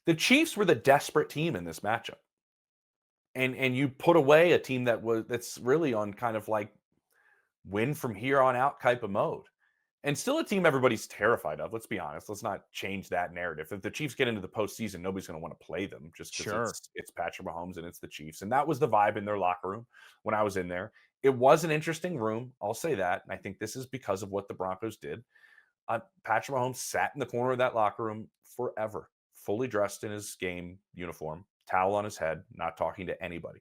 The Chiefs were the desperate team in this matchup. And you put away a team that's really on kind of like win from here on out type of mode. And still a team everybody's terrified of. Let's be honest. Let's not change that narrative. If the Chiefs get into the postseason, nobody's going to want to play them just because Sure. it's Patrick Mahomes and it's the Chiefs. And that was the vibe in their locker room when I was in there. It was an interesting room. I'll say that. And I think this is because of what the Broncos did. Patrick Mahomes sat in the corner of that locker room forever, fully dressed in his game uniform, towel on his head, not talking to anybody,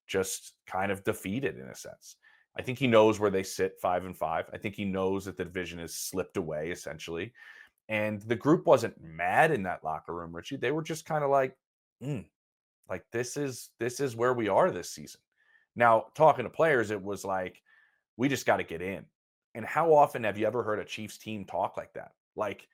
just kind of defeated in a sense. I think he knows where they sit 5-5. I think he knows that the division has slipped away essentially. And the group wasn't mad in that locker room, Richie. They were just kind of like, "Mm, like this is where we are this season." Now, talking to players, it was like, we just got to get in. And how often have you ever heard a Chiefs team talk like that? Like,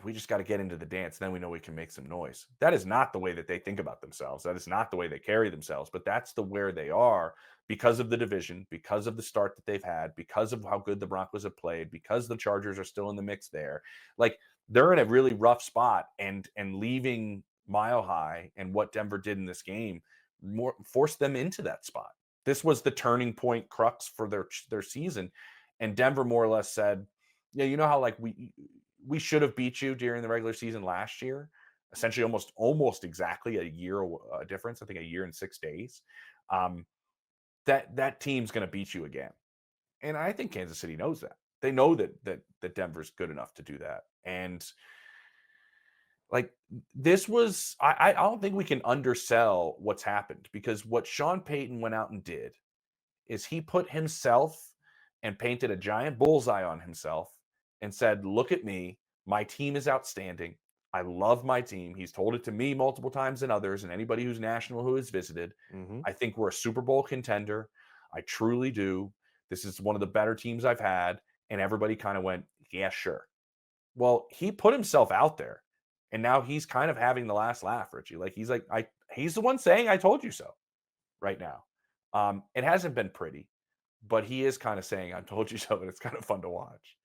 we just got to get into the dance. Then we know we can make some noise. That is not the way that they think about themselves. That is not the way they carry themselves, but that's the where they are because of the division, because of the start that they've had, because of how good the Broncos have played, because the Chargers are still in the mix there. Like they're in a really rough spot and leaving Mile High and what Denver did in this game more forced them into that spot. This was the turning point crux for their season. And Denver more or less said, yeah, you know how like we should have beat you during the regular season last year, essentially almost exactly a year difference. I think a year and 6 days. Um, that team's going to beat you again, and I think Kansas City knows that. They know that Denver's good enough to do that, and like this was I don't think we can undersell what's happened because what Sean Payton went out and did is he put himself and painted a giant bullseye on himself and said, "Look at me. My team is outstanding. I love my team." He's told it to me multiple times and others, and anybody who's national who has visited. Hmm. I think we're a Super Bowl contender. I truly do. This is one of the better teams I've had. And everybody kind of went, "Yeah, sure." Well, he put himself out there, and now he's kind of having the last laugh, Richie. He's the one saying, "I told you so." Right now. It hasn't been pretty, but he is kind of saying, "I told you so," and it's kind of fun to watch.